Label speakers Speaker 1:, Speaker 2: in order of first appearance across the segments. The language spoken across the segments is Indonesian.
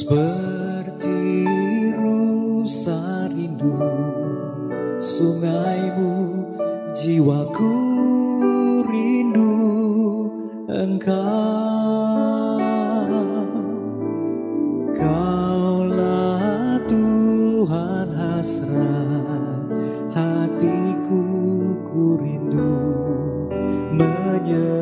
Speaker 1: Seperti rusa rindu sungaimu, jiwaku rindu Engkau. Kaulah Tuhan hasrat hatiku, ku rindu menyembahmu.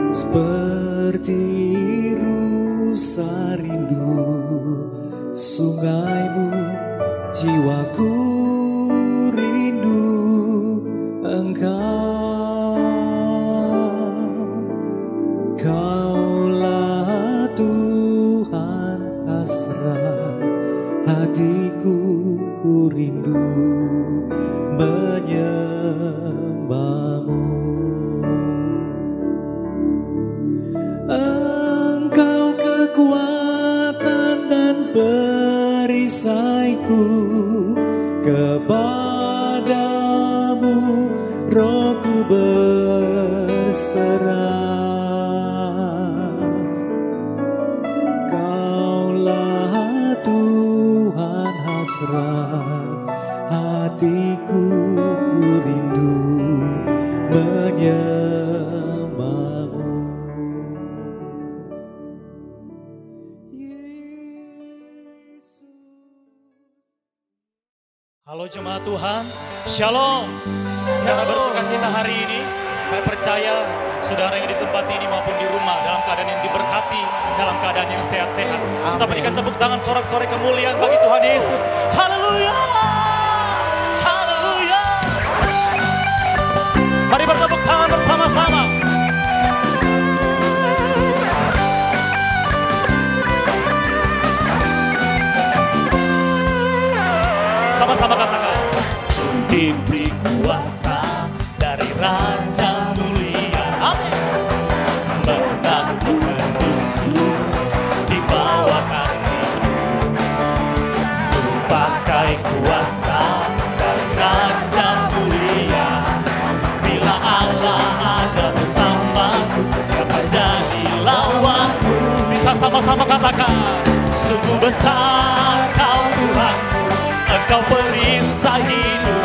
Speaker 1: Seperti rusa rindu sungaimu, jiwaku rindu Engkau. Kaulah Tuhan hasrat hatiku, ku rindu menyembahmu. Engkau kekuatan dan perisaiku, kepadamu rohku berserah. Kaulah Tuhan hasrat hatiku, ku rindu menyembahmu.
Speaker 2: Halo jemaat Tuhan, Shalom. Secara bersukacita hari ini, saya percaya saudara yang di tempat ini maupun di rumah dalam keadaan yang diberkati, dalam keadaan yang sehat-sehat. Kita berikan tepuk tangan sorak-sorai kemuliaan bagi Tuhan Yesus. Haleluya, haleluya. Mari bertepuk tangan bersama-sama. Sama-sama katakan. Diberi kuasa dari Raja Mulia, amin, menaklukkan musuh di bawah kaki. Ku pakai kuasa dari Raja Mulia. Bila Allah ada bersamaku, siapa jadi lawanku? Bisa sama-sama katakan. Sungguh besar Kau Tuhan, Engkau perisai hidupku,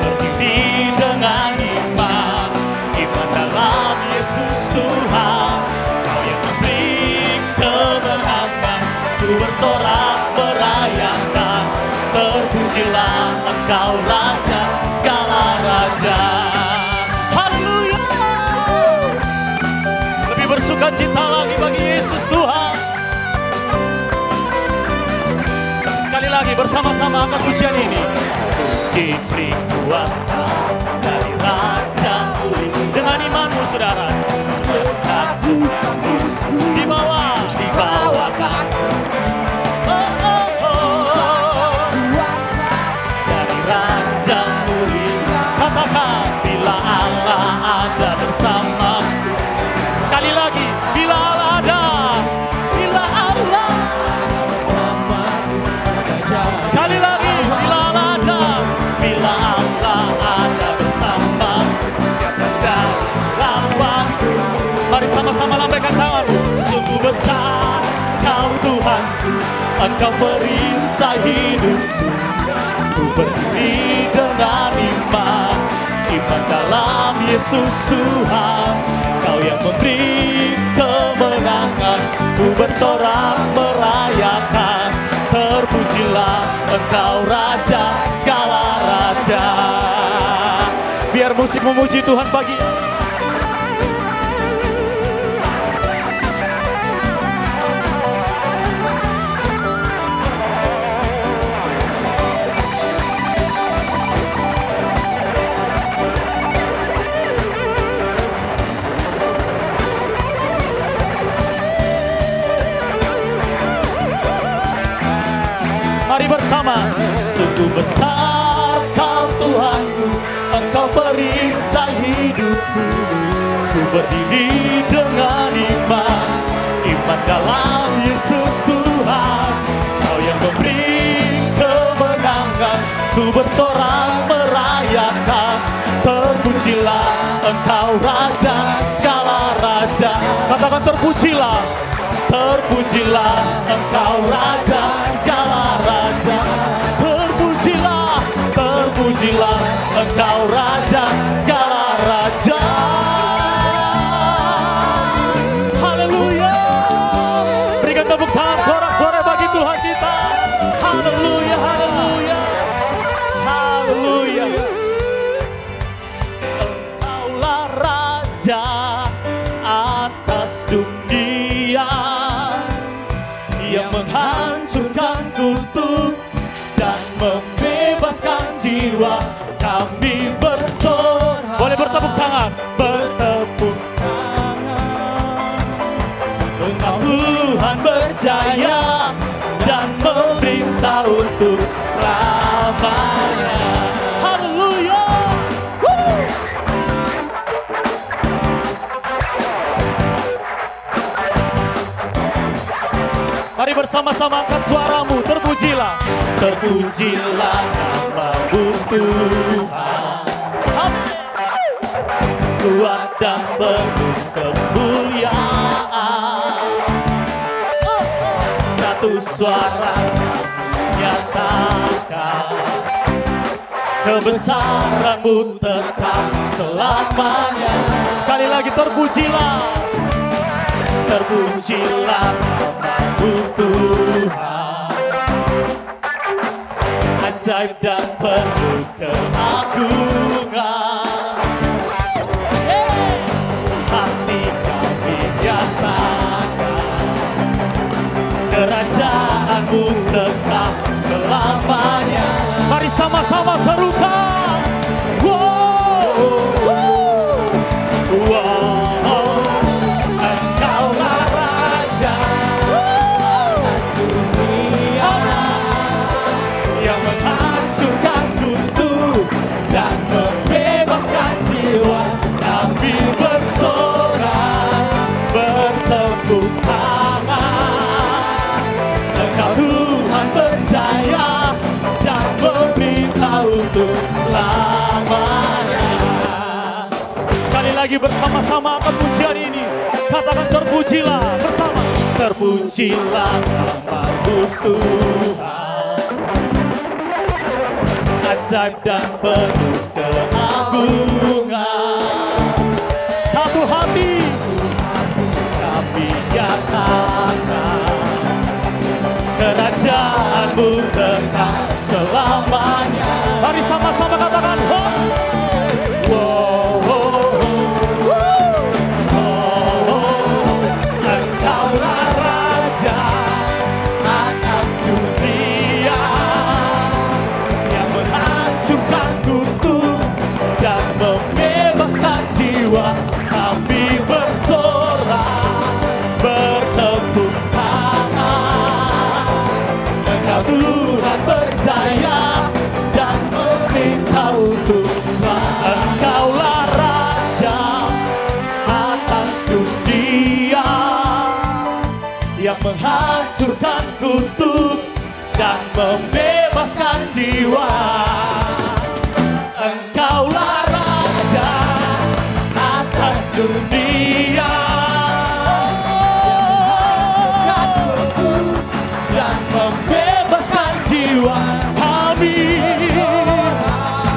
Speaker 2: berdiri dengan iman, iman dalam Yesus Tuhan. Kau yang memberi kemenangan, ku bersorak merayakan. Terpujilah Engkau Raja segala raja. Haleluya. Lebih bersukacita lagi bagi Yesus Tuhan. Sekali lagi bersama-sama angkat pujian ini. Diberi kuasa dari Raja Mulia. Dengan imanmu saudara, menaklukkan musuh di bawah kaki. Kuasa dari Raja Mulia. Katakan, bila Allah ada bersamaku. Sekali lagi, bila Allah ada. Bila Allah sekali lagi, bila Allah ada, bila Allah ada bersama, siapa jadi lawanku? Mari sama-sama lambaikan tanganmu. Sungguh besar Kau Tuhanku, Engkau perisai hidupku. Ku berdiri dengan iman, iman dalam Yesus Tuhan. Kau yang memberi kemenangan, ku bersorak merayakan. Terpujilah Engkau Raja segala raja. Biar musik memuji Tuhan pagi. Mari bersama. Sungguh besar Kau Tuhanku, Engkau perisai hidupku. Ku berdiri dengan iman, iman dalam Yesus Tuhan. Kau yang memberi kemenangan, ku bersorak merayakan. Terpujilah Engkau Raja segala terpujilah, terpujilah Engkau Raja segala raja. Terpujilah, terpujilah Engkau Raja segala raja. Haleluya. Berikan tepuk tangan sorak-sorai bagi Tuhan kita. Haleluya, haleluya, haleluya. Engkaulah Raja atas dunia yang menghancurkan kutuk dan membebaskan jiwa. Kami bersorak. Boleh bertepuk tangan, bertepuk tangan. Engkau Tuhan berjaya dan memerintah untuk selamanya. Haleluya. Mari bersama-sama angkat suaramu, terpujilah, terpujilah nama-Mu Tuhan. Kuat dan penuh kemuliaan. Satu suara nyatakan kebesaran-Mu tetap selamanya. Sekali lagi terpujilah, terpujilah nama-Mu Tuhan. Ajaib dan penuh keagungan. Hati kami nyatakan kerajaan-Mu tetap selamanya. Mari sama-sama serukan. Wow, wow. Engkaulah Raja atas dunia yang menghancurkan kutuk dan membebaskan jiwa. Kami bersorak, bertepuk tangan. Engkau Tuhan berjaya dan memerintah untuk selamanya. Sekali lagi bersama-sama angkat pujian ini. Katakan terpujilah bersama. Terpujilah nama-Mu Tuhan. Ajaib dan penuh keagungan. Satu hati kami nyatakan kerajaan-Mu tetap selamanya. Mari sama-sama katakan oh. Engkaulah Raja atas dunia yang menghancurkan kutuk dan membebaskan jiwa. Kami bersorak, bertepuk tangan. Engkau Tuhan berjaya dan memerintah untuk selamanya. Engkaulah Raja atas dunia yang menghancurkan kutuk dan membebaskan jiwa. Engkaulah Raja atas dunia yang menghancurkan kutuk dan membebaskan jiwa.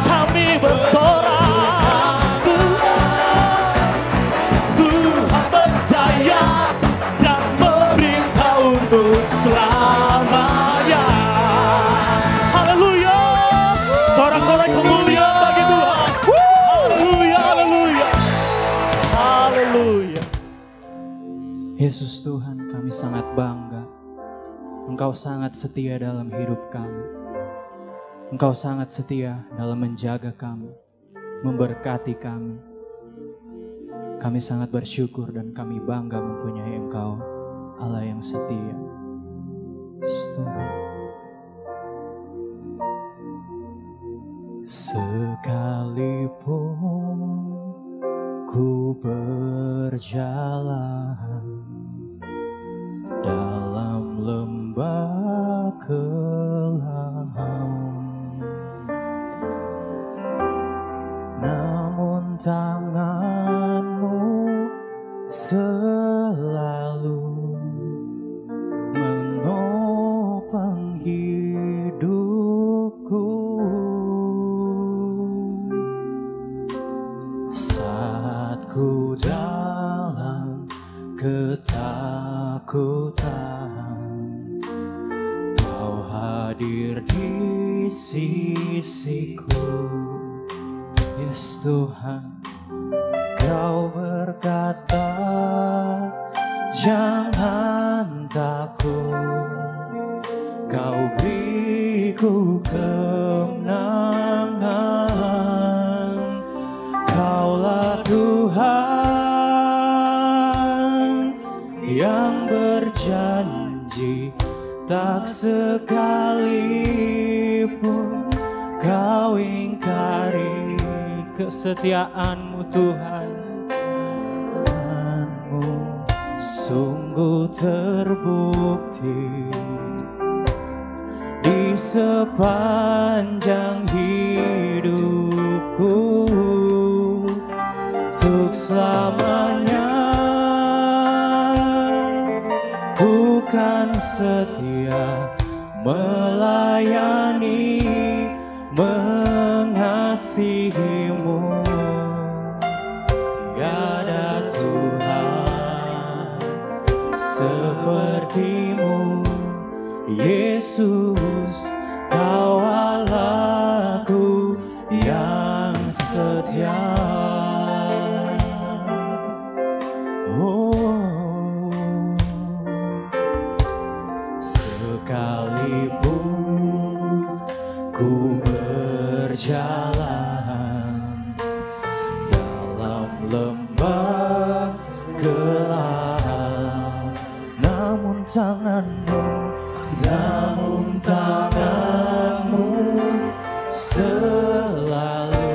Speaker 2: Kami bersorak. Tuhan berjaya dan memerintah untuk selamanya. Haleluya. Sorak-sorai kemuliaan bagi Tuhan. Haleluya, haleluya, haleluya.
Speaker 1: Yesus Tuhan, kami sangat bangga. Engkau sangat setia dalam hidup kami. Engkau sangat setia dalam menjaga kami, memberkati kami. Kami sangat bersyukur dan kami bangga mempunyai Engkau, Allah yang setia. Tuhan. Sekalipun ku berjalan dalam lembah kelam, namun tangan-Mu selalu sepanjang hidupku. Saat ku dalam ketakutan, Kau hadir di sisiku. Yes Tuhan, Kau berkata, jangan takut, Kau beriku kemenangan. Kaulah Tuhan yang berjanji, tak sekalipun Kau ingkari kesetiaan-Mu Tuhan. Kesetiaan-Mu sungguh terbukti di sepanjang hidupku. Untuk selamanya ku kan setia melayani, mengasihi-Mu. Tiada Tuhan seperti-Mu, Yesus, Kau Allahku yang setia. Oh, sekalipun ku berjalan dalam lembah gelap, namun tangan-Mu selalu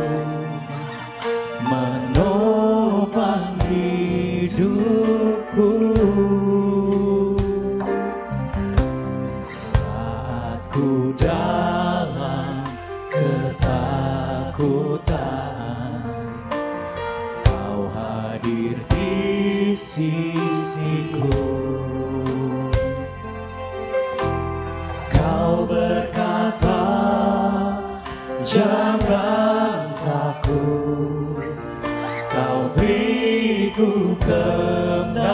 Speaker 1: menopang hidupku. Saat ku dalam ketakutan, Kau hadir di sisiku. Kau berkata, jangan takut, Kau beriku kemenangan.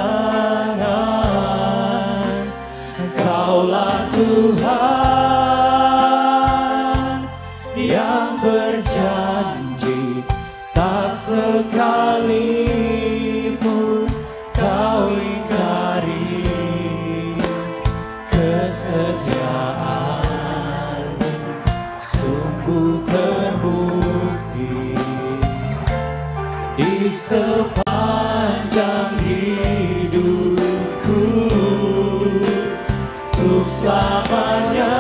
Speaker 1: Kaulah Tuhan yang berjanji, tak sekalipun Kau ingkari kesetiaan-Mu sungguh terbukti di sepanjang hidupku. Untuk selamanya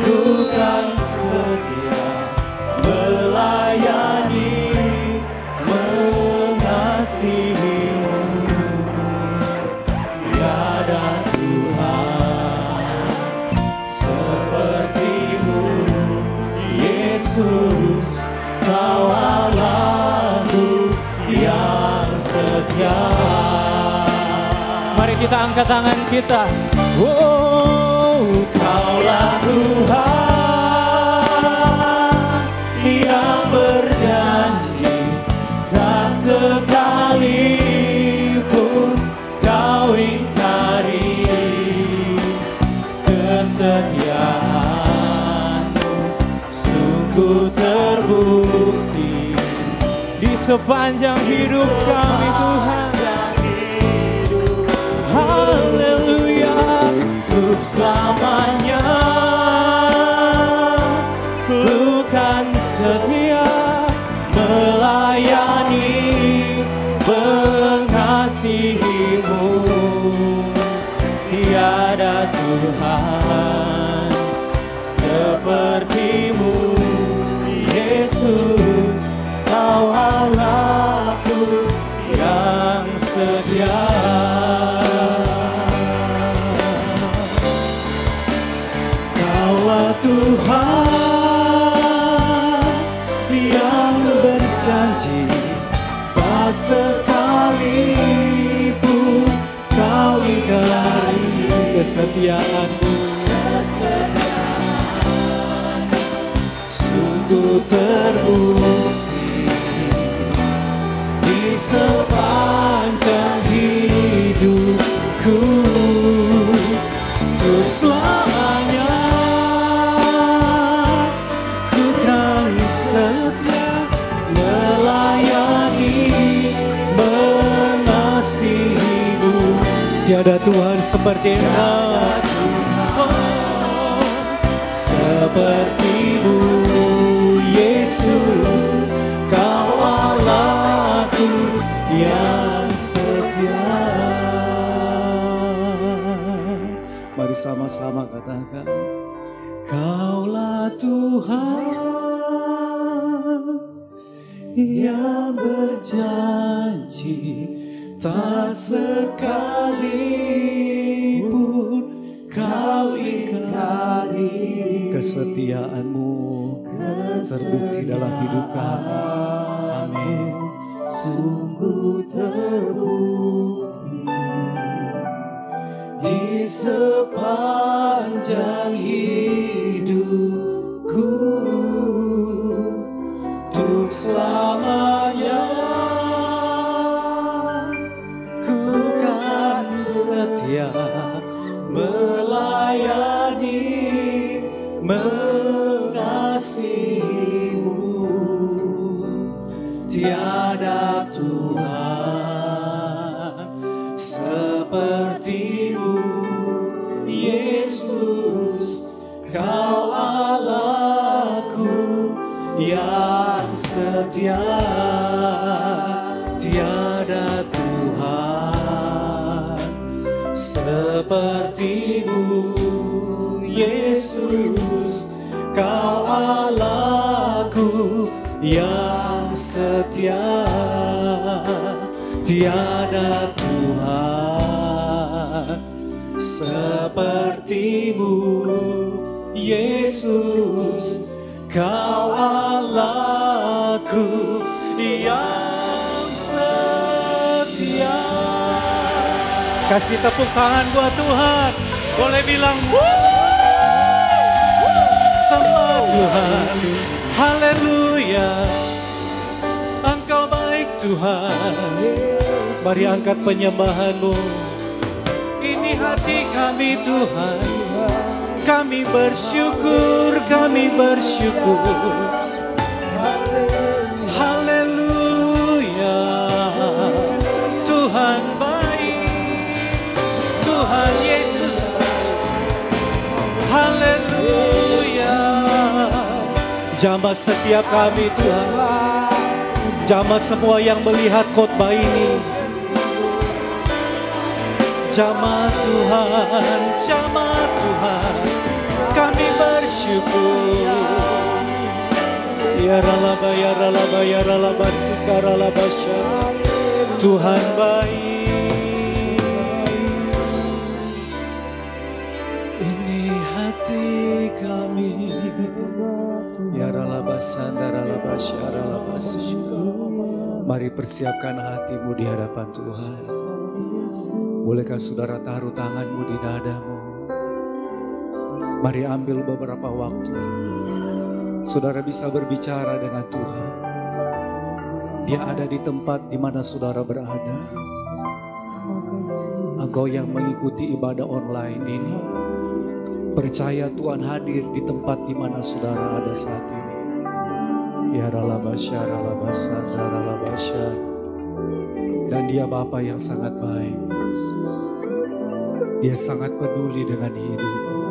Speaker 1: ku kan setia melayani, mengasihi-Mu. Tiada Tuhan seperti-Mu, Yesus, Kau Allahku yang setia. Mari kita angkat tangan kita. Oh, Kaulah Tuhan yang berjanji, tak sekalipun Kau ingkari kesetiaan-Mu sungguh terbukti di sepanjang hidup kami Tuhan. Haleluya, untuk selamanya ku kan setia melayani, mengasihi-Mu. Tiada Tuhan seperti-Mu, Yesus, Kau Allahku yang setia. Kaulah Tuhan yang berjanji, tak sekalipun Kau ingkari
Speaker 3: kesetiaan-Mu sungguh terbukti di sepanjang hidupku, untuk selamanya ku kan setia melayani, mengasihi-Mu. Tiada Tuhan seperti Engkau, seperti-Mu Yesus, Kau Allahku yang setia. Mari sama-sama katakan, Kaulah Tuhan yang berjanji, tak sekalipun Kau ingkari. Kesetiaan-Mu terbukti dalam hidup kami. Amin. Sungguh terbukti di sepanjang hidupku, untuk selamanya ku kan setia melayani, mengasihi-Mu. Tiada Tuhan seperti-Mu Yesus, Kau Allahku yang setia. Tiada Tuhan seperti-Mu Yesus, Kau Allahku yang setia. Tiada Tuhan seperti-Mu Yesus, Kau Allahku yang setia. Kasih tepuk tangan buat Tuhan. Boleh bilang sama Tuhan. Haleluya, Engkau baik Tuhan. Mari angkat penyembahan-Mu. Ini hati kami Tuhan, kami bersyukur, kami bersyukur. Haleluya, Tuhan baik, Tuhan Yesus. Haleluya, jamah setiap kami Tuhan, jamah semua yang melihat khotbah ini. Jamah Tuhan, jamah Tuhan, kami bersyukur. Ya ralaba, ya ralaba, ya ralaba, sikaralaba, Tuhan baik. Ini hati kami. Ya ralaba, sandaralaba, syaralaba, mari persiapkan hatimu di hadapan Tuhan. Bolehkah saudara taruh tanganmu di dadamu? Mari ambil beberapa waktu. Saudara bisa berbicara dengan Tuhan. Dia ada di tempat di mana saudara berada. Engkau yang mengikuti ibadah online ini, percaya Tuhan hadir di tempat di mana saudara ada saat ini. Ya ralabasya, ralabasa, ralabasya. Dan Dia Bapa yang sangat baik. Dia sangat peduli dengan hidupmu.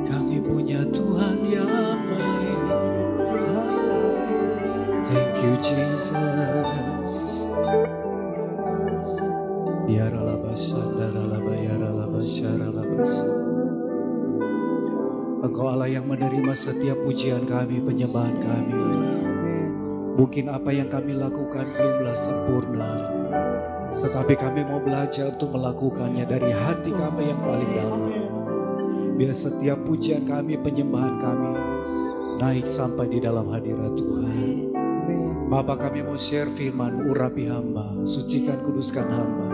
Speaker 3: Kami punya Tuhan yang baik. Thank you Jesus. Ya ralabasya, ralabaya, ralabasya, ralabasya. Engkau Allah yang menerima setiap pujian kami, penyembahan kami. Mungkin apa yang kami lakukan belumlah sempurna, tetapi kami mau belajar untuk melakukannya dari hati kami yang paling dalam. Biar setiap pujian kami, penyembahan kami naik sampai di dalam hadirat Tuhan. Bapa, kami mau share firman, urapi hamba, sucikan, kuduskan hamba.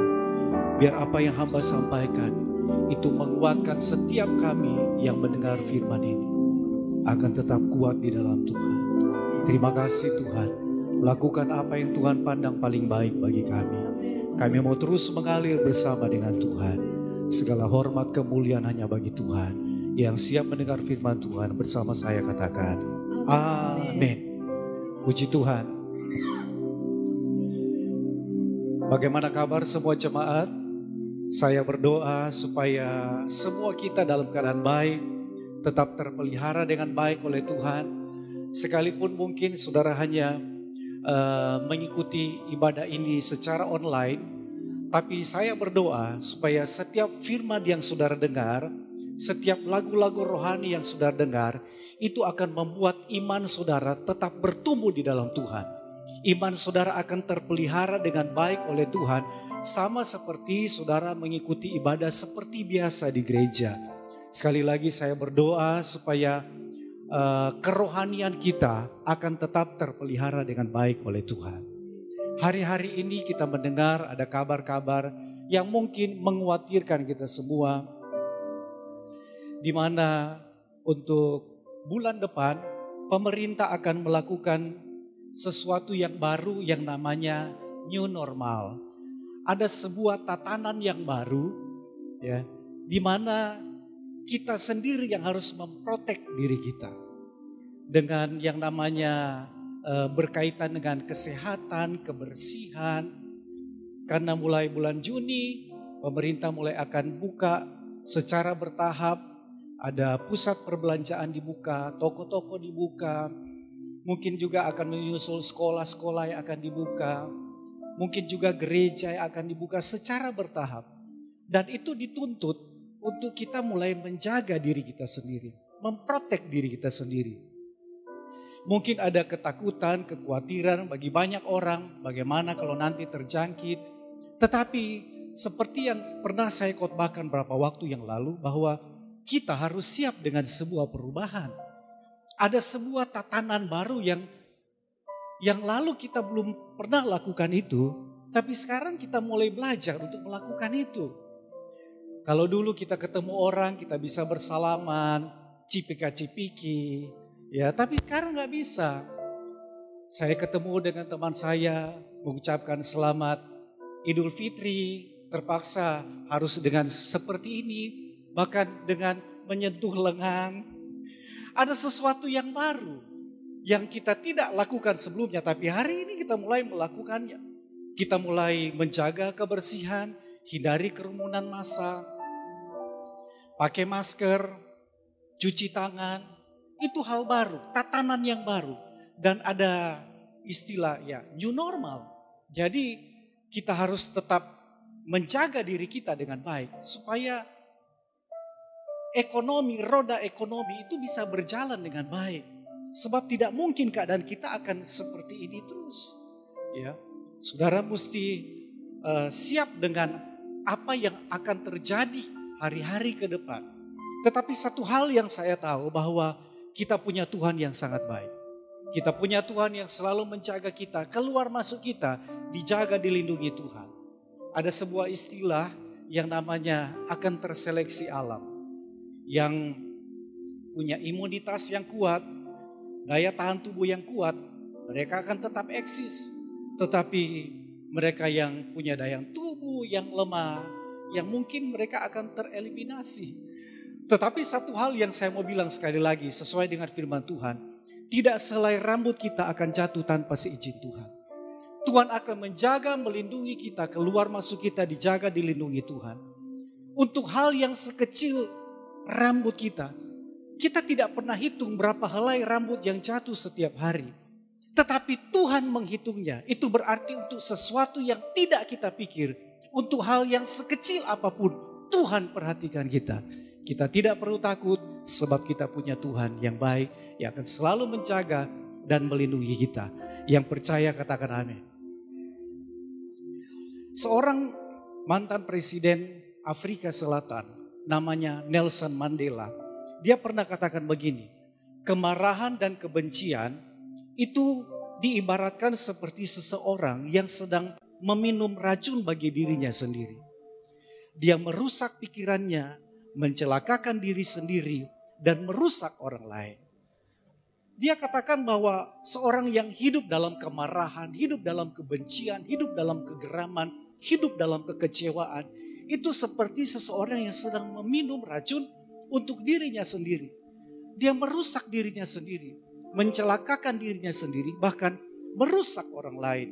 Speaker 3: Biar apa yang hamba sampaikan itu menguatkan setiap kami yang mendengar firman ini akan tetap kuat di dalam Tuhan. Terima kasih Tuhan. Lakukan apa yang Tuhan pandang paling baik bagi kami. Kami mau terus mengalir bersama dengan Tuhan. Segala hormat kemuliaan hanya bagi Tuhan. Yang siap mendengar firman Tuhan bersama saya katakan amin. Puji Tuhan. Bagaimana kabar semua jemaat? Saya berdoa supaya semua kita dalam keadaan baik, tetap terpelihara dengan baik oleh Tuhan. Sekalipun mungkin saudara hanya mengikuti ibadah ini secara online, tapi saya berdoa supaya setiap firman yang saudara dengar, setiap lagu-lagu rohani yang saudara dengar, itu akan membuat iman saudara tetap bertumbuh di dalam Tuhan. Iman saudara akan terpelihara dengan baik oleh Tuhan, sama seperti saudara mengikuti ibadah seperti biasa di gereja. Sekali lagi saya berdoa supaya kerohanian kita akan tetap terpelihara dengan baik oleh Tuhan. Hari-hari ini kita mendengar ada kabar-kabar yang mungkin mengkhawatirkan kita semua, di mana untuk bulan depan pemerintah akan melakukan sesuatu yang baru yang namanya new normal. Ada sebuah tatanan yang baru, ya, di mana kita sendiri yang harus memprotek diri kita dengan yang namanya berkaitan dengan kesehatan, kebersihan. Karena mulai bulan Juni pemerintah mulai akan buka secara bertahap, ada pusat perbelanjaan dibuka, toko-toko dibuka, mungkin juga akan menyusul sekolah-sekolah yang akan dibuka, mungkin juga gereja yang akan dibuka secara bertahap. Dan itu dituntut untuk kita mulai menjaga diri kita sendiri, memprotek diri kita sendiri. Mungkin ada ketakutan, kekhawatiran bagi banyak orang, bagaimana kalau nanti terjangkit. Tetapi seperti yang pernah saya khotbahkan beberapa waktu yang lalu, bahwa kita harus siap dengan sebuah perubahan. Ada sebuah tatanan baru yang lalu kita belum pernah lakukan itu, tapi sekarang kita mulai belajar untuk melakukan itu. Kalau dulu kita ketemu orang, kita bisa bersalaman, cipika-cipiki, ya, tapi sekarang nggak bisa. Saya ketemu dengan teman saya, mengucapkan selamat Idul Fitri, terpaksa harus dengan seperti ini, bahkan dengan menyentuh lengan. Ada sesuatu yang baru yang kita tidak lakukan sebelumnya, tapi hari ini kita mulai melakukannya. Kita mulai menjaga kebersihan, hindari kerumunan massa, pakai masker, cuci tangan, itu hal baru, tatanan yang baru. Dan ada istilah ya new normal. Jadi kita harus tetap menjaga diri kita dengan baik supaya ekonomi, roda ekonomi itu bisa berjalan dengan baik. Sebab tidak mungkin keadaan kita akan seperti ini terus. Ya, saudara mesti siap dengan apa yang akan terjadi hari-hari ke depan. Tetapi satu hal yang saya tahu bahwa kita punya Tuhan yang sangat baik. Kita punya Tuhan yang selalu menjaga kita, keluar masuk kita, dijaga dilindungi Tuhan. Ada sebuah istilah yang namanya akan terseleksi alam. Yang punya imunitas yang kuat, daya tahan tubuh yang kuat, mereka akan tetap eksis. Tetapi mereka yang punya daya tubuh yang lemah, yang mungkin mereka akan tereliminasi. Tetapi satu hal yang saya mau bilang sekali lagi sesuai dengan firman Tuhan. Tidak selai rambut kita akan jatuh tanpa seizin Tuhan. Tuhan akan menjaga, melindungi kita, keluar masuk kita dijaga, dilindungi Tuhan. Untuk hal yang sekecil rambut kita tidak pernah hitung berapa helai rambut yang jatuh setiap hari. Tetapi Tuhan menghitungnya. Itu berarti untuk sesuatu yang tidak kita pikir. Untuk hal yang sekecil apapun Tuhan perhatikan kita. Kita tidak perlu takut sebab kita punya Tuhan yang baik yang akan selalu menjaga dan melindungi kita. Yang percaya katakan amin. Seorang mantan presiden Afrika Selatan namanya Nelson Mandela. Dia pernah katakan begini, kemarahan dan kebencian itu diibaratkan seperti seseorang yang sedang meminum racun bagi dirinya sendiri. dia merusak pikirannya, mencelakakan diri sendiri, dan merusak orang lain. Dia katakan bahwa seorang yang hidup dalam kemarahan, hidup dalam kebencian, hidup dalam kegeraman, hidup dalam kekecewaan, itu seperti seseorang yang sedang meminum racun untuk dirinya sendiri. Dia merusak dirinya sendiri, mencelakakan dirinya sendiri, bahkan merusak orang lain.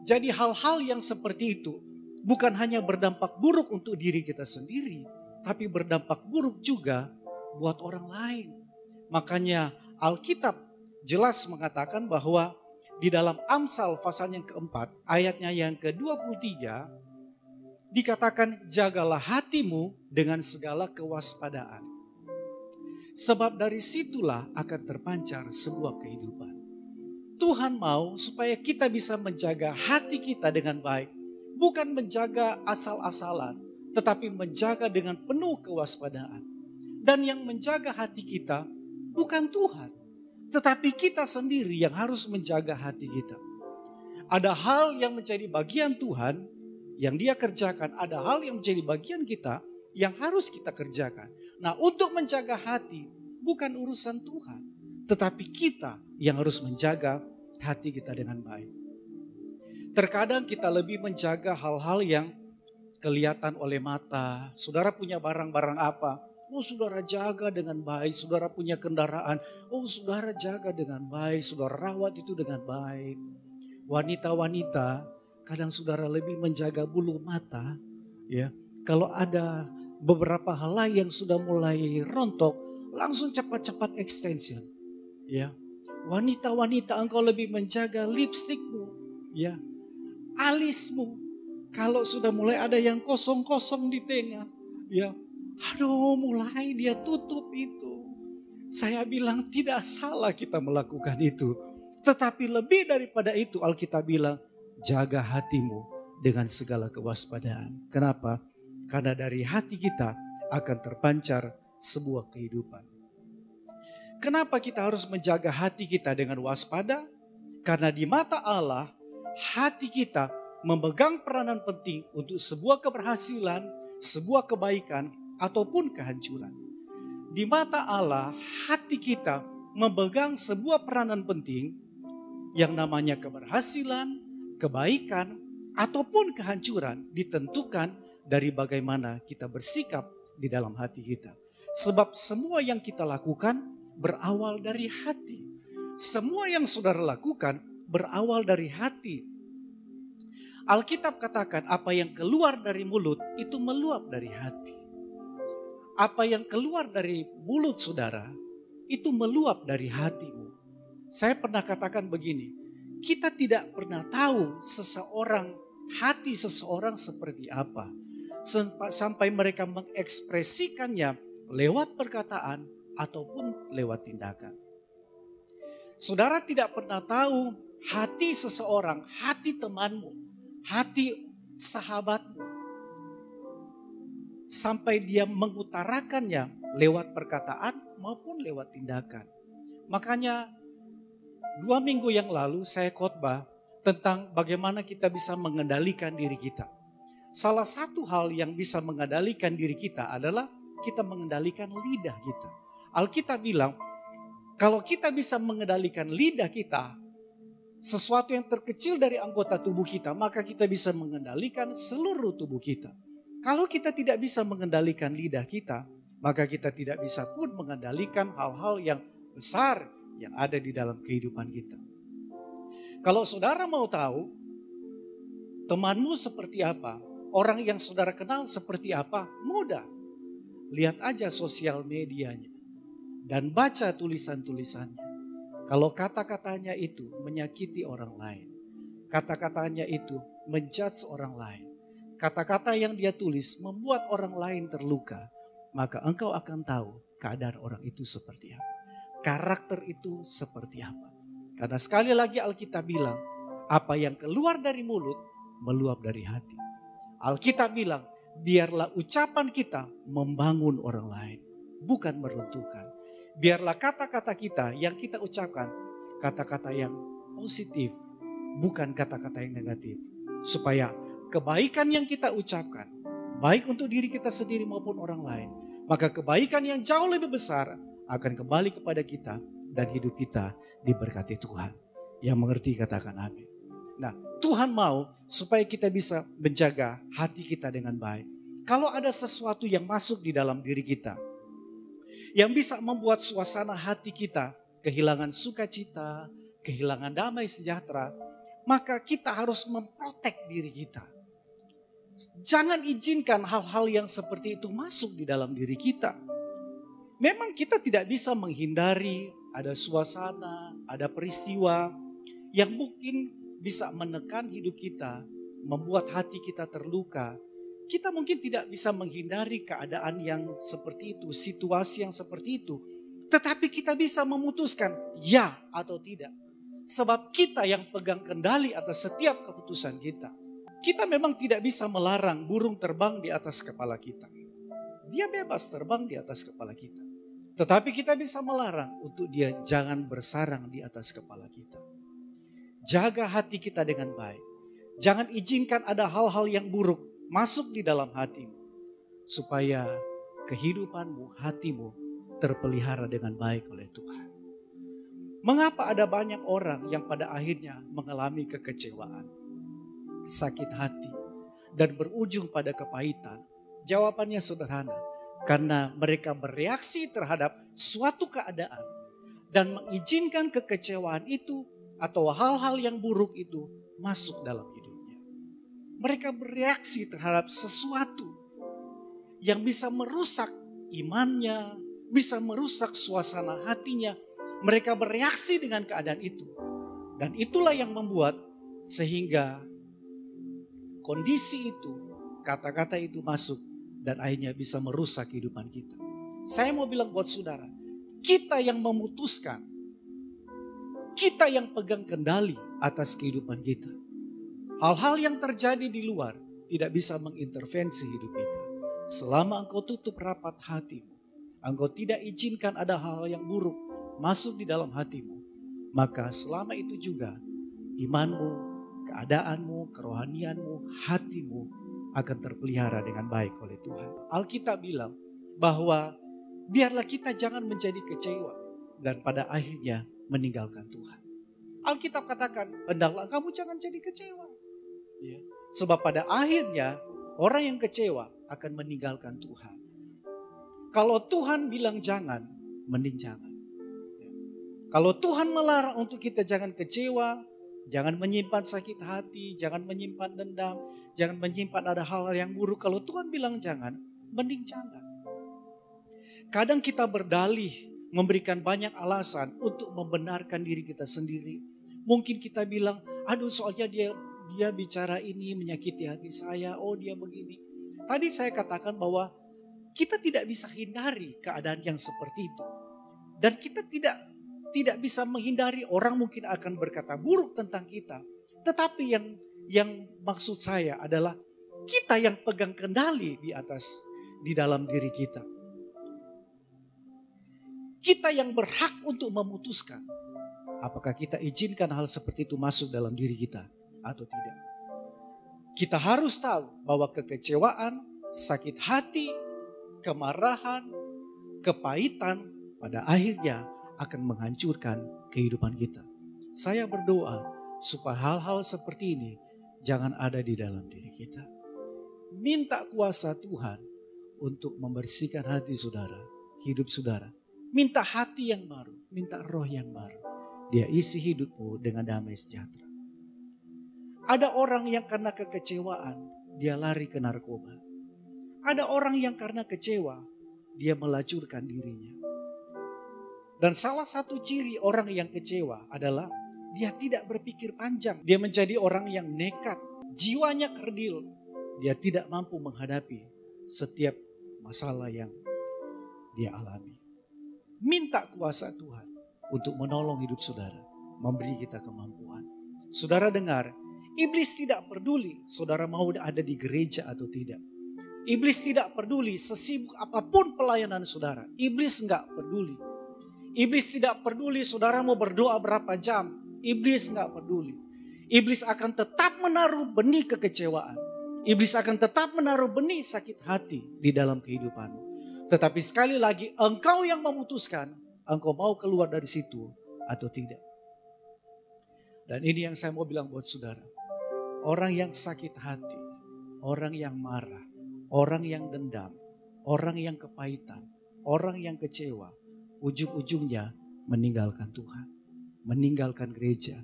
Speaker 3: Jadi hal-hal yang seperti itu bukan hanya berdampak buruk untuk diri kita sendiri, tapi berdampak buruk juga buat orang lain. Makanya Alkitab jelas mengatakan bahwa di dalam Amsal pasal yang keempat, ayatnya yang ke-23, dikatakan jagalah hatimu dengan segala kewaspadaan. Sebab dari situlah akan terpancar sebuah kehidupan. Tuhan mau supaya kita bisa menjaga hati kita dengan baik. Bukan menjaga asal-asalan, tetapi menjaga dengan penuh kewaspadaan. Dan yang menjaga hati kita bukan Tuhan, tetapi kita sendiri yang harus menjaga hati kita. Ada hal yang menjadi bagian Tuhan yang Dia kerjakan, ada hal yang menjadi bagian kita yang harus kita kerjakan. Nah, untuk menjaga hati bukan urusan Tuhan, tetapi kita yang harus menjaga hati kita dengan baik. Terkadang kita lebih menjaga hal-hal yang kelihatan oleh mata. Saudara punya barang-barang apa? Oh, saudara jaga dengan baik. Saudara punya kendaraan. Oh, saudara jaga dengan baik. Saudara rawat itu dengan baik. Wanita-wanita, kadang saudara lebih menjaga bulu mata. Ya, kalau ada beberapa helai yang sudah mulai rontok, langsung cepat-cepat extension. Ya, wanita-wanita, engkau lebih menjaga lipstikmu. Ya, alismu. Kalau sudah mulai ada yang kosong-kosong di tengah, ya, aduh, mulai dia tutup itu. Saya bilang tidak salah kita melakukan itu. Tetapi lebih daripada itu, Alkitab bilang, jaga hatimu dengan segala kewaspadaan. Kenapa? Karena dari hati kita akan terpancar sebuah kehidupan. Kenapa kita harus menjaga hati kita dengan waspada? Karena di mata Allah, hati kita memegang peranan penting untuk sebuah keberhasilan, sebuah kebaikan, ataupun kehancuran. Di mata Allah, hati kita memegang sebuah peranan penting yang namanya keberhasilan, kebaikan, ataupun kehancuran ditentukan dari bagaimana kita bersikap di dalam hati kita. Sebab semua yang kita lakukan berawal dari hati. Semua yang saudara lakukan berawal dari hati. Alkitab katakan apa yang keluar dari mulut itu meluap dari hati. Apa yang keluar dari mulut saudara itu meluap dari hatimu. Saya pernah katakan begini, kita tidak pernah tahu hati seseorang seperti apa. Sampai mereka mengekspresikannya lewat perkataan ataupun lewat tindakan. Saudara tidak pernah tahu hati seseorang, hati temanmu, hati sahabatmu, sampai dia mengutarakannya lewat perkataan maupun lewat tindakan. Makanya 2 minggu yang lalu saya khotbah tentang bagaimana kita bisa mengendalikan diri kita. Salah satu hal yang bisa mengendalikan diri kita adalah kita mengendalikan lidah kita. Alkitab bilang, kalau kita bisa mengendalikan lidah kita, sesuatu yang terkecil dari anggota tubuh kita, maka kita bisa mengendalikan seluruh tubuh kita. Kalau kita tidak bisa mengendalikan lidah kita, maka kita tidak bisa pun mengendalikan hal-hal yang besar yang ada di dalam kehidupan kita. Kalau saudara mau tahu temanmu seperti apa, orang yang saudara kenal seperti apa, mudah. Lihat aja sosial medianya dan baca tulisan-tulisannya. Kalau kata-katanya itu menyakiti orang lain, kata-katanya itu menjudge orang lain, kata-kata yang dia tulis membuat orang lain terluka, maka engkau akan tahu keadaan orang itu seperti apa. Karakter itu seperti apa. Karena sekali lagi Alkitab bilang, apa yang keluar dari mulut meluap dari hati. Alkitab bilang, biarlah ucapan kita membangun orang lain, bukan meruntuhkan. Biarlah kata-kata kita yang kita ucapkan, kata-kata yang positif, bukan kata-kata yang negatif. Supaya kebaikan yang kita ucapkan, baik untuk diri kita sendiri maupun orang lain, maka kebaikan yang jauh lebih besar akan kembali kepada kita dan hidup kita diberkati Tuhan. Yang mengerti katakan amin. Nah, Tuhan mau supaya kita bisa menjaga hati kita dengan baik. Kalau ada sesuatu yang masuk di dalam diri kita, yang bisa membuat suasana hati kita kehilangan sukacita, kehilangan damai sejahtera, maka kita harus memprotek diri kita. Jangan izinkan hal-hal yang seperti itu masuk di dalam diri kita. Memang kita tidak bisa menghindari ada suasana, ada peristiwa yang mungkin bisa menekan hidup kita, membuat hati kita terluka. Kita mungkin tidak bisa menghindari keadaan yang seperti itu, situasi yang seperti itu. Tetapi kita bisa memutuskan ya atau tidak. Sebab kita yang pegang kendali atas setiap keputusan kita. Kita memang tidak bisa melarang burung terbang di atas kepala kita. Dia bebas terbang di atas kepala kita. Tetapi kita bisa melarang untuk dia jangan bersarang di atas kepala kita. Jaga hati kita dengan baik. Jangan izinkan ada hal-hal yang buruk masuk di dalam hatimu. Supaya kehidupanmu, hatimu terpelihara dengan baik oleh Tuhan. Mengapa ada banyak orang yang pada akhirnya mengalami kekecewaan, sakit hati, dan berujung pada kepahitan? Jawabannya sederhana. Karena mereka bereaksi terhadap suatu keadaan dan mengizinkan kekecewaan itu atau hal-hal yang buruk itu masuk dalam hidupnya. Mereka bereaksi terhadap sesuatu yang bisa merusak imannya, bisa merusak suasana hatinya. Mereka bereaksi dengan keadaan itu. Dan itulah yang membuat sehingga kondisi itu, kata-kata itu masuk dan akhirnya bisa merusak kehidupan kita. Saya mau bilang buat saudara, kita yang memutuskan, kita yang pegang kendali atas kehidupan kita. Hal-hal yang terjadi di luar tidak bisa mengintervensi hidup kita. Selama engkau tutup rapat hatimu, engkau tidak izinkan ada hal yang buruk masuk di dalam hatimu, maka selama itu juga imanmu, keadaanmu, kerohanianmu, hatimu akan terpelihara dengan baik oleh Tuhan. Alkitab bilang bahwa biarlah kita jangan menjadi kecewa dan pada akhirnya meninggalkan Tuhan. Alkitab katakan, hendaklah kamu jangan jadi kecewa. Ya. Sebab pada akhirnya orang yang kecewa akan meninggalkan Tuhan. Kalau Tuhan bilang jangan, mending jangan. Ya. Kalau Tuhan melarang untuk kita jangan kecewa, jangan menyimpan sakit hati, jangan menyimpan dendam, jangan menyimpan ada hal-hal yang buruk. Kalau Tuhan bilang jangan, mending jangan. Kadang kita berdalih, memberikan banyak alasan untuk membenarkan diri kita sendiri. Mungkin kita bilang, aduh soalnya dia bicara ini menyakiti hati saya, oh dia begini. Tadi saya katakan bahwa kita tidak bisa hindari keadaan yang seperti itu. Dan kita tidak bisa menghindari orang mungkin akan berkata buruk tentang kita. Tetapi yang maksud saya adalah kita yang pegang kendali di dalam diri kita. Kita yang berhak untuk memutuskan apakah kita izinkan hal seperti itu masuk dalam diri kita atau tidak. Kita harus tahu bahwa kekecewaan, sakit hati, kemarahan, kepahitan pada akhirnya akan menghancurkan kehidupan kita. Saya berdoa supaya hal-hal seperti ini jangan ada di dalam diri kita. Minta kuasa Tuhan untuk membersihkan hati saudara, hidup saudara. Minta hati yang baru, minta roh yang baru. Dia isi hidupmu dengan damai sejahtera. Ada orang yang karena kekecewaan, dia lari ke narkoba. Ada orang yang karena kecewa, dia melacurkan dirinya. Dan salah satu ciri orang yang kecewa adalah dia tidak berpikir panjang. Dia menjadi orang yang nekat, jiwanya kerdil. Dia tidak mampu menghadapi setiap masalah yang dia alami. Minta kuasa Tuhan untuk menolong hidup saudara, memberi kita kemampuan. Saudara dengar, iblis tidak peduli saudara mau ada di gereja atau tidak. Iblis tidak peduli sesibuk apapun pelayanan saudara. Iblis enggak peduli. Iblis tidak peduli saudara mau berdoa berapa jam. Iblis enggak peduli. Iblis akan tetap menaruh benih kekecewaan. Iblis akan tetap menaruh benih sakit hati di dalam kehidupanmu. Tetapi sekali lagi engkau yang memutuskan, engkau mau keluar dari situ atau tidak. Dan ini yang saya mau bilang buat saudara. Orang yang sakit hati, orang yang marah, orang yang dendam, orang yang kepahitan, orang yang kecewa, ujung-ujungnya meninggalkan Tuhan, meninggalkan gereja,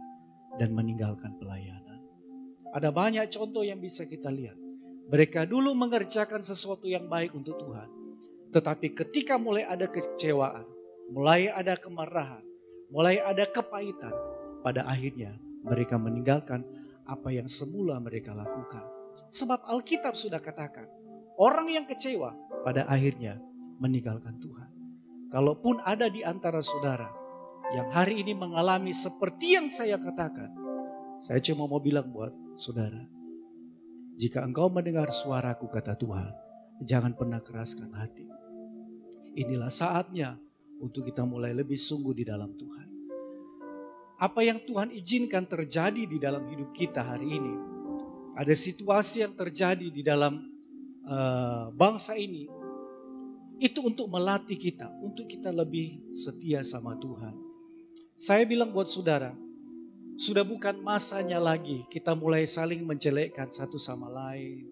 Speaker 3: dan meninggalkan pelayanan. Ada banyak contoh yang bisa kita lihat. Mereka dulu mengerjakan sesuatu yang baik untuk Tuhan. Tetapi ketika mulai ada kekecewaan, mulai ada kemarahan, mulai ada kepahitan, pada akhirnya mereka meninggalkan apa yang semula mereka lakukan. Sebab Alkitab sudah katakan, orang yang kecewa pada akhirnya meninggalkan Tuhan. Kalaupun ada di antara saudara yang hari ini mengalami seperti yang saya katakan, saya cuma mau bilang buat saudara, jika engkau mendengar suaraku kata Tuhan, jangan pernah keraskan hati. Inilah saatnya untuk kita mulai lebih sungguh di dalam Tuhan. Apa yang Tuhan izinkan terjadi di dalam hidup kita hari ini, ada situasi yang terjadi di dalam bangsa ini, itu untuk melatih kita, untuk kita lebih setia sama Tuhan. Saya bilang buat saudara, sudah bukan masanya lagi kita mulai saling menjelekkan satu sama lain.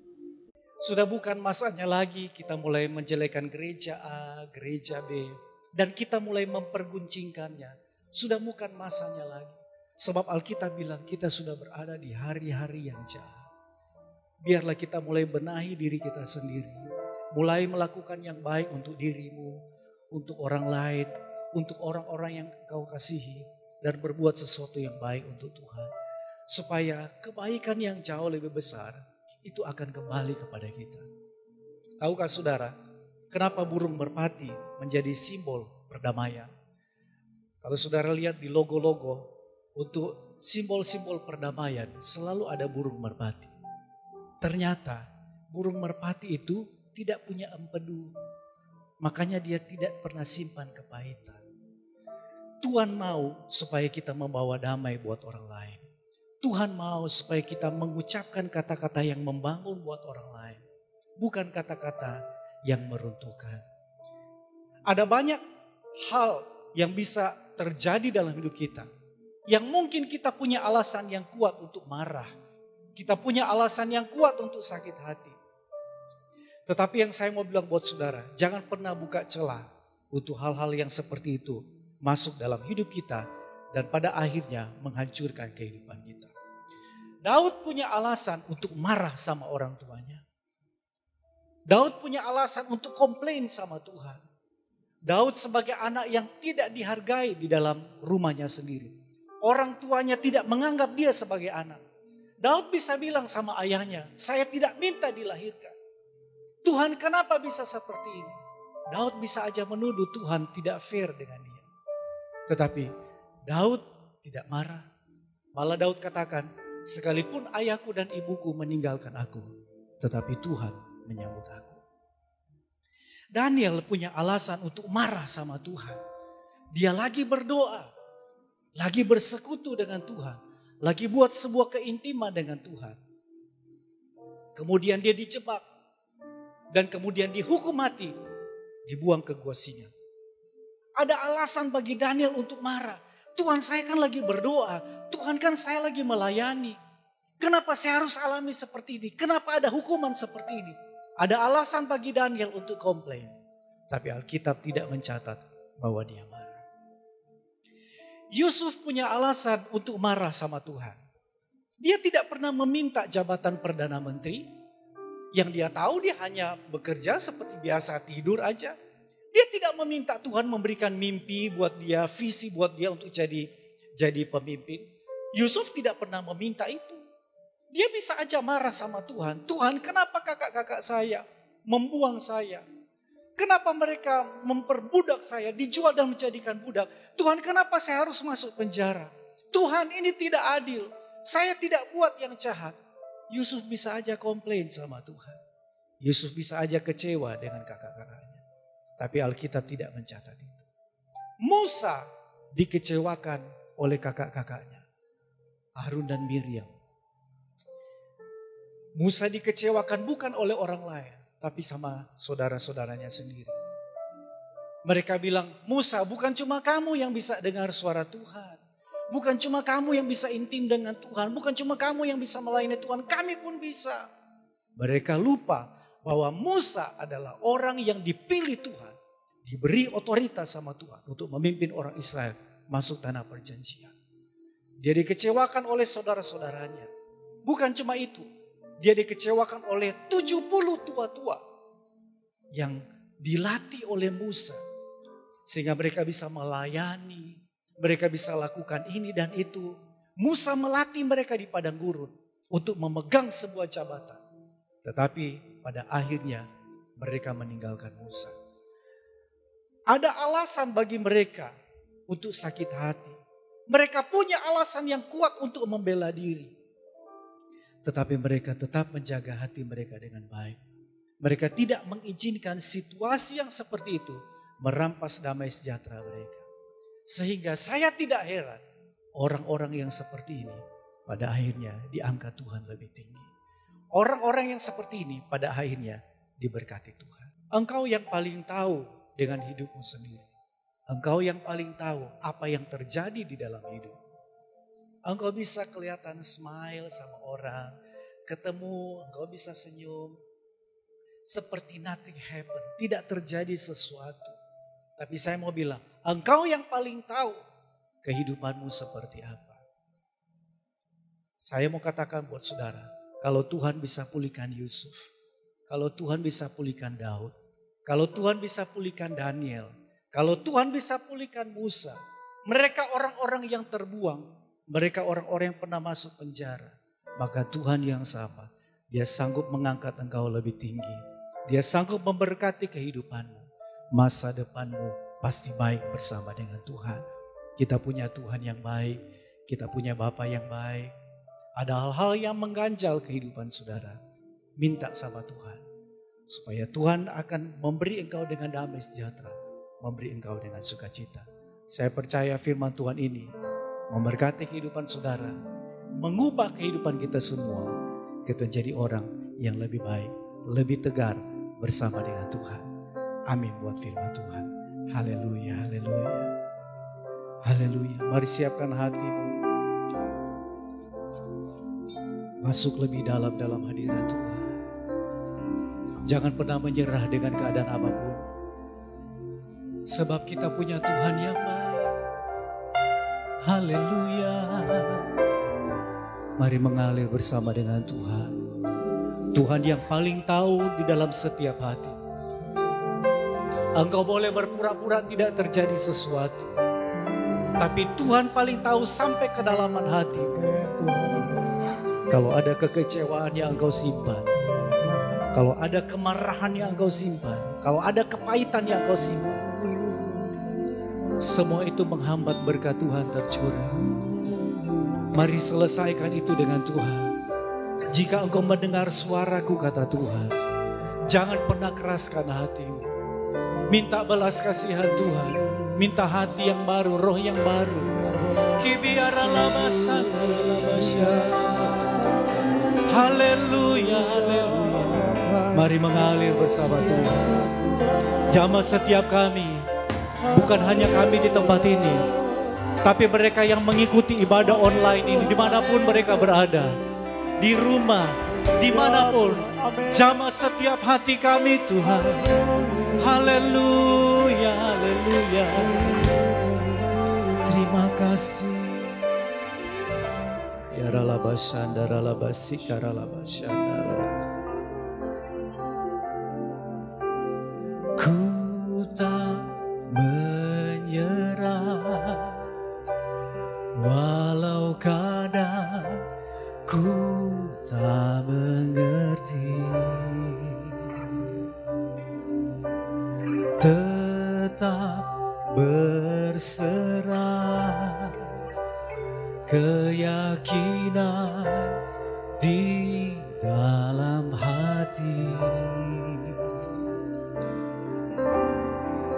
Speaker 3: Sudah bukan masanya lagi kita mulai menjelekkan gereja A, gereja B. Dan kita mulai memperguncingkannya. Sudah bukan masanya lagi. Sebab Alkitab bilang kita sudah berada di hari-hari yang jahat. Biarlah kita mulai benahi diri kita sendiri. Mulai melakukan yang baik untuk dirimu, untuk orang lain, untuk orang-orang yang kau kasihi. Dan berbuat sesuatu yang baik untuk Tuhan. Supaya kebaikan yang jauh lebih besar itu akan kembali kepada kita. Tahukah saudara, kenapa burung merpati menjadi simbol perdamaian? Kalau saudara lihat di logo-logo untuk simbol-simbol perdamaian selalu ada burung merpati. Ternyata burung merpati itu tidak punya empedu. Makanya dia tidak pernah simpan kepahitan. Tuhan mau supaya kita membawa damai buat orang lain. Tuhan mau supaya kita mengucapkan kata-kata yang membangun buat orang lain. Bukan kata-kata yang meruntuhkan. Ada banyak hal yang bisa terjadi dalam hidup kita. Yang mungkin kita punya alasan yang kuat untuk marah. Kita punya alasan yang kuat untuk sakit hati. Tetapi yang saya mau bilang buat saudara, jangan pernah buka celah untuk hal-hal yang seperti itu masuk dalam hidup kita dan pada akhirnya menghancurkan kehidupan kita. Daud punya alasan untuk marah sama orang tuanya. Daud punya alasan untuk komplain sama Tuhan. Daud sebagai anak yang tidak dihargai di dalam rumahnya sendiri. Orang tuanya tidak menganggap dia sebagai anak. Daud bisa bilang sama ayahnya, saya tidak minta dilahirkan. Tuhan, kenapa bisa seperti ini? Daud bisa aja menuduh Tuhan tidak fair dengan dia. Tetapi Daud tidak marah. Malah Daud katakan, sekalipun ayahku dan ibuku meninggalkan aku, tetapi Tuhan menyambut aku. Daniel punya alasan untuk marah sama Tuhan. Dia lagi berdoa, lagi bersekutu dengan Tuhan, lagi buat sebuah keintiman dengan Tuhan. Kemudian dia dijebak dan kemudian dihukum mati, dibuang ke gua singa. Ada alasan bagi Daniel untuk marah. Tuhan, saya kan lagi berdoa. Tuhan, kan saya lagi melayani. Kenapa saya harus alami seperti ini? Kenapa ada hukuman seperti ini? Ada alasan bagi Daniel untuk komplain. Tapi Alkitab tidak mencatat bahwa dia marah. Yusuf punya alasan untuk marah sama Tuhan. Dia tidak pernah meminta jabatan Perdana Menteri. Yang dia tahu dia hanya bekerja seperti biasa, tidur aja. Dia tidak meminta Tuhan memberikan mimpi buat dia, visi buat dia untuk jadi pemimpin. Yusuf tidak pernah meminta itu. Dia bisa aja marah sama Tuhan. Tuhan, kenapa kakak-kakak saya membuang saya? Kenapa mereka memperbudak saya, dijual dan menjadikan budak? Tuhan, kenapa saya harus masuk penjara? Tuhan, ini tidak adil. Saya tidak buat yang jahat. Yusuf bisa aja komplain sama Tuhan. Yusuf bisa aja kecewa dengan kakak-kakaknya. Tapi Alkitab tidak mencatat itu. Musa dikecewakan oleh kakak-kakaknya, Harun dan Miriam. Musa dikecewakan bukan oleh orang lain, tapi sama saudara-saudaranya sendiri. Mereka bilang, Musa, bukan cuma kamu yang bisa dengar suara Tuhan. Bukan cuma kamu yang bisa intim dengan Tuhan. Bukan cuma kamu yang bisa melayani Tuhan, kami pun bisa. Mereka lupa bahwa Musa adalah orang yang dipilih Tuhan. Diberi otoritas sama Tuhan untuk memimpin orang Israel masuk tanah perjanjian. Dia dikecewakan oleh saudara-saudaranya. Bukan cuma itu. Dia dikecewakan oleh 70 tua-tua yang dilatih oleh Musa. Sehingga mereka bisa melayani, mereka bisa lakukan ini dan itu. Musa melatih mereka di padang gurun untuk memegang sebuah jabatan. Tetapi pada akhirnya mereka meninggalkan Musa. Ada alasan bagi mereka untuk sakit hati. Mereka punya alasan yang kuat untuk membela diri. Tetapi mereka tetap menjaga hati mereka dengan baik. Mereka tidak mengizinkan situasi yang seperti itu merampas damai sejahtera mereka. Sehingga saya tidak heran orang-orang yang seperti ini pada akhirnya diangkat Tuhan lebih tinggi. Orang-orang yang seperti ini pada akhirnya diberkati Tuhan. Engkau yang paling tahu dengan hidupmu sendiri. Engkau yang paling tahu apa yang terjadi di dalam hidup. Engkau bisa kelihatan smile sama orang, ketemu, engkau bisa senyum. Seperti nothing happen, tidak terjadi sesuatu. Tapi saya mau bilang, engkau yang paling tahu kehidupanmu seperti apa. Saya mau katakan buat saudara, kalau Tuhan bisa pulihkan Yusuf, kalau Tuhan bisa pulihkan Daud, kalau Tuhan bisa pulihkan Daniel, kalau Tuhan bisa pulihkan Musa, mereka orang-orang yang terbuang, mereka orang-orang yang pernah masuk penjara, maka Tuhan yang sama, Dia sanggup mengangkat engkau lebih tinggi. Dia sanggup memberkati kehidupanmu. Masa depanmu pasti baik bersama dengan Tuhan. Kita punya Tuhan yang baik, kita punya Bapa yang baik. Ada hal-hal yang mengganjal kehidupan saudara. Minta sama Tuhan, supaya Tuhan akan memberi engkau dengan damai sejahtera, memberi engkau dengan sukacita. Saya percaya firman Tuhan ini memberkati kehidupan saudara, mengubah kehidupan kita semua, kita jadi orang yang lebih baik, lebih tegar bersama dengan Tuhan. Amin buat firman Tuhan. Haleluya, haleluya, haleluya. Mari siapkan hatimu, masuk lebih dalam hadirat Tuhan. Jangan pernah menyerah dengan keadaan apapun, sebab kita punya Tuhan yang baik. Haleluya. Mari mengalir bersama dengan Tuhan. Tuhan yang paling tahu di dalam setiap hati. Engkau boleh berpura-pura tidak terjadi sesuatu, tapi Tuhan paling tahu sampai kedalaman hati. Kalau ada kekecewaan yang engkau simpan, kalau ada kemarahan yang engkau simpan, kalau ada kepahitan yang engkau simpan, semua itu menghambat berkat Tuhan tercurah. Mari selesaikan itu dengan Tuhan. Jika engkau mendengar suaraku, kata Tuhan, jangan pernah keraskan hatimu. Minta belas kasihan Tuhan. Minta hati yang baru, roh yang baru. Haleluya, haleluya. Mari mengalir bersama Tuhan. Jamah setiap kami, bukan hanya kami di tempat ini, tapi mereka yang mengikuti ibadah online ini, dimanapun mereka berada, di rumah, dimanapun, jamah setiap hati kami Tuhan. Haleluya, haleluya. Terima kasih. Ya ralabashandara labasika ralabashandara. Ku tak menyerah, walau kadang ku tak mengerti, tetap berserah, keyakinan di dalam hati.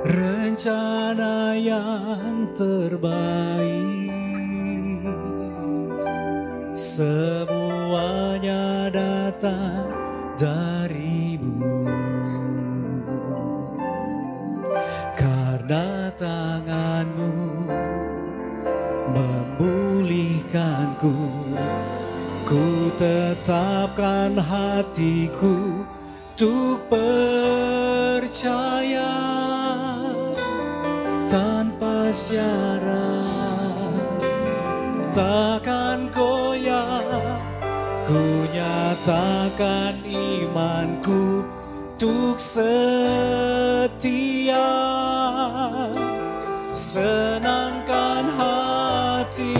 Speaker 3: Rencana yang terbaik semuanya datang datang darimu. Karena tanganmu memulihkanku, ku tetapkan hatiku untuk percaya tanpa syarat, takkan goyah. Ku nyatakan imanku untuk setia, senangkan hatimu.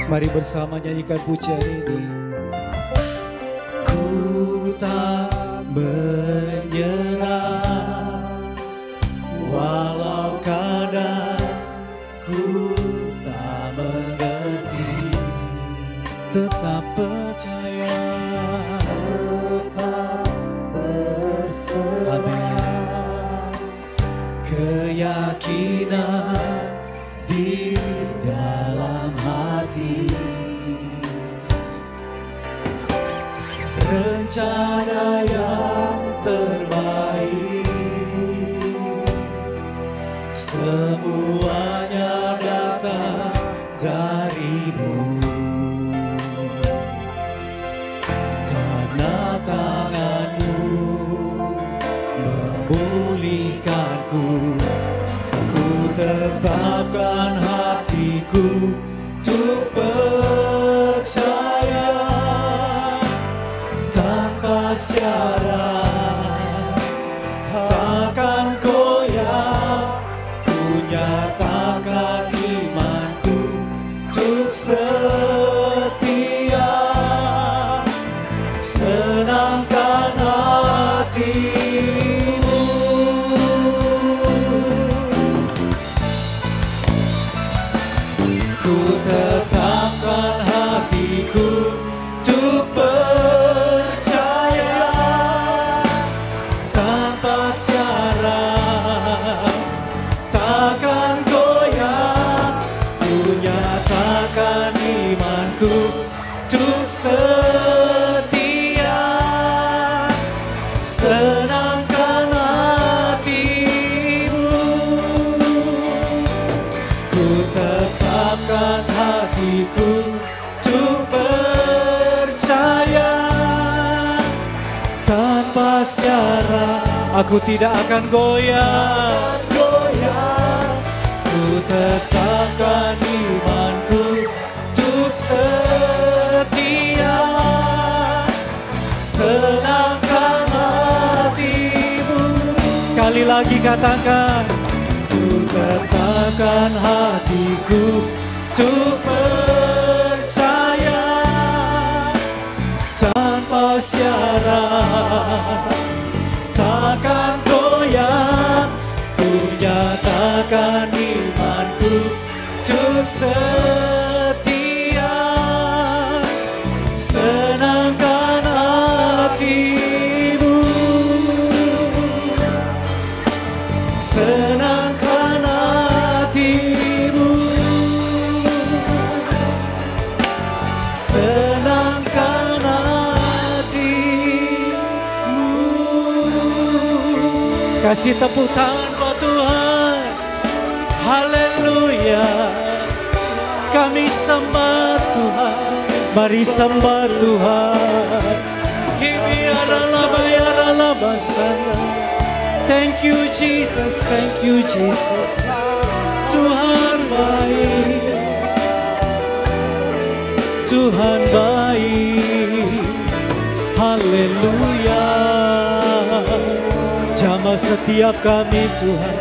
Speaker 3: Mari bersama nyanyikan pujian ini. Ku tak menyerah, walau kadang ku tak mengerti, tetap percaya, tetap berserah. Keyakinan di dalam hati, rencana yang terbaik, semuanya datang darimu. Karena tanganmu memulihkanku, ku tetapkan hatiku untuk percaya tanpa syarat, takkan goyah. Ku nyatakan imanku untuk setia, senangkan hatimu. Ku tetapkan hatiku untuk percaya tanpa syarat, takkan goyah. Ku nyatakan imanku untuk setia, senangkan hatimu. Ku tetapkan hatiku untuk percaya tanpa syarat. Aku tidak akan goyah. Ku tetapkan imanku untuk setia, senangkan hatimu. Sekali lagi katakan, ku tetapkan hatiku untuk percaya tanpa syarat, takkan goyah. Ku nyatakan imanku untuk setia, senangkan hatimu, senangkan hatimu, senangkan hatimu. Kasih tepuk tangan buat Tuhan. Haleluya. Kami sembah Tuhan. Mari sembah Tuhan. Thank you Jesus, thank you Jesus. Tuhan baik, Tuhan baik. Haleluya. Jamah setiap kami Tuhan,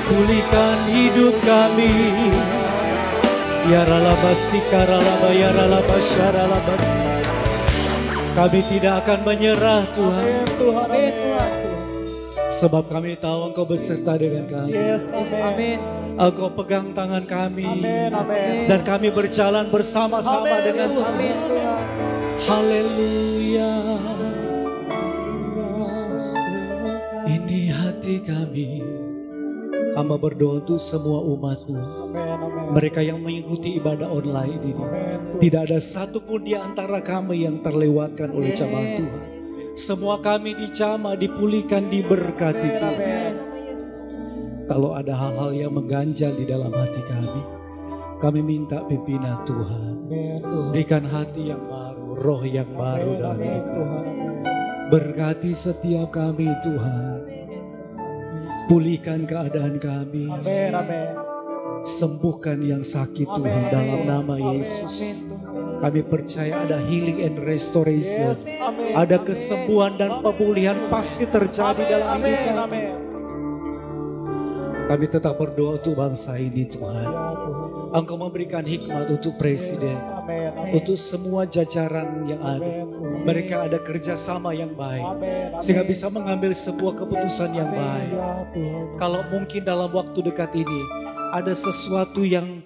Speaker 3: pulihkan hidup kami. Ya ralabasi karalaba ya ralabas ya ralabas. Kami tidak akan menyerah Tuhan.
Speaker 4: Amin Tuhan.
Speaker 3: Sebab kami tahu Engkau beserta dengan kami.
Speaker 4: Yes, amin.
Speaker 3: Engkau pegang tangan kami.
Speaker 4: Amin, amin.
Speaker 3: Dan kami berjalan bersama-sama dengan Tuhan.
Speaker 4: Amin Tuhan.
Speaker 3: Haleluya. Ini hati kami Hamba berdoa untuk semua umat-Mu. Mereka yang mengikuti ibadah online ini. Tidak ada satupun di antara kami yang terlewatkan oleh cobaan Tuhan. Semua kami dijamah, dipulihkan, diberkati Tuhan. Kalau ada hal-hal yang mengganjal di dalam hati kami minta pimpinan Tuhan. Berikan hati yang baru, roh yang baru dalam hidup kami. Berkati setiap kami Tuhan. Pulihkan keadaan kami. Sembuhkan yang sakit Tuhan dalam nama Yesus. Kami percaya ada healing and restoration. Ada kesembuhan dan pemulihan pasti terjadi dalam hidup kami. Kami tetap berdoa untuk bangsa ini Tuhan. Engkau memberikan hikmat untuk presiden. Untuk semua jajaran yang ada. Mereka ada kerjasama yang baik. Sehingga bisa mengambil sebuah keputusan yang baik. Kalau mungkin dalam waktu dekat ini ada sesuatu yang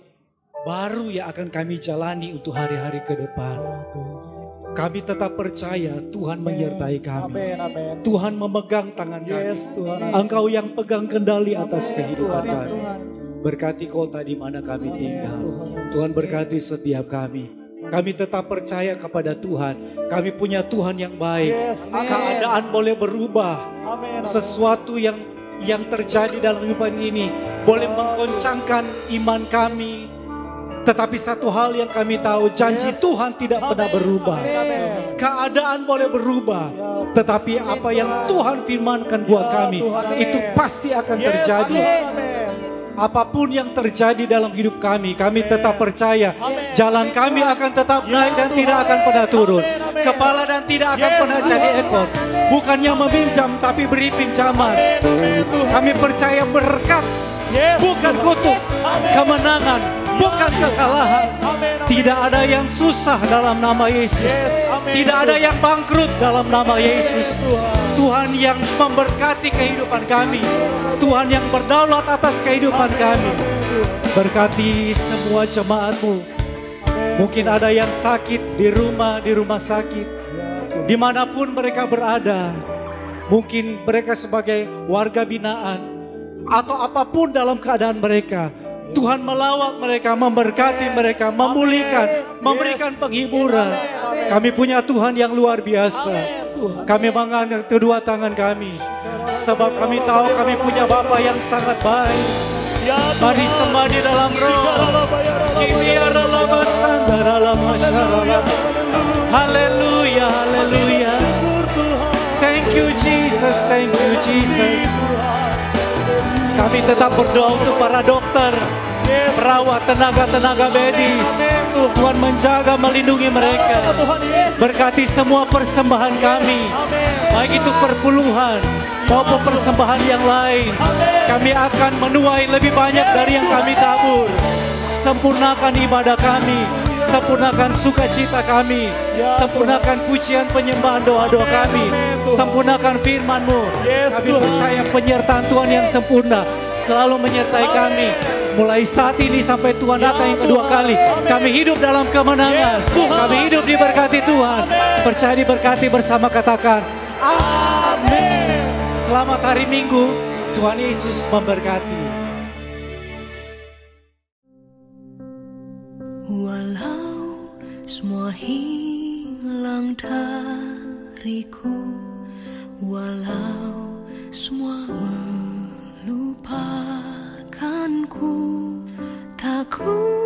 Speaker 3: baru yang akan kami jalani untuk hari-hari ke depan. Kami tetap percaya Tuhan menyertai kami. Tuhan memegang tangan kami. Engkau yang pegang kendali atas kehidupan kami. Berkati kota di mana kami tinggal. Tuhan berkati setiap kami. Kami tetap percaya kepada Tuhan. Kami punya Tuhan yang baik. Keadaan boleh berubah. Sesuatu yang terjadi dalam kehidupan ini boleh menggoncangkan iman kami. Tetapi satu hal yang kami tahu, janji Tuhan tidak pernah berubah. Keadaan boleh berubah, tetapi apa yang Tuhan firmankan buat kami, itu pasti akan terjadi. Apapun yang terjadi dalam hidup kami tetap percaya jalan kami akan tetap naik dan tidak akan pernah turun. Kepala dan tidak akan pernah jadi ekor. Bukannya meminjam tapi beri pinjaman. Kami percaya berkat, bukan kutuk. Kemenangan, bukan kekalahan. Tidak ada yang susah dalam nama Yesus. Tidak ada yang bangkrut dalam nama Yesus. Tuhan yang memberkati kehidupan kami. Tuhan yang berdaulat atas kehidupan kami. Berkati semua jemaat-Mu. Mungkin ada yang sakit di rumah sakit. Dimanapun mereka berada. Mungkin mereka sebagai warga binaan. Atau apapun dalam keadaan mereka. Tuhan melawat mereka, memberkati mereka, memulihkan, memberikan penghiburan. Kami punya Tuhan yang luar biasa. Kami mengangkat kedua tangan kami. Sebab kami tahu kami punya Bapa yang sangat baik. Mari sembah di dalam roh. Haleluya, haleluya. Thank you Jesus, thank you Jesus. Kami tetap berdoa untuk para dokter, perawat, tenaga medis. Tuhan menjaga, melindungi mereka. Berkati semua persembahan kami, baik itu perpuluhan maupun persembahan yang lain. Kami akan menuai lebih banyak dari yang kami tabur. Sempurnakan ibadah kami, sempurnakan sukacita kami, sempurnakan pujian penyembahan doa-doa kami, sempurnakan firman-Mu. Kami percaya penyertaan Tuhan yang sempurna selalu menyertai kami. Mulai saat ini sampai Tuhan datang yang kedua kali, kami hidup dalam kemenangan. Kami hidup diberkati Tuhan. Percaya diberkati bersama, katakan amin. Selamat hari Minggu, Tuhan Yesus memberkati.
Speaker 5: Walau semua hilang dariku, walau semua melupakanku, tak ku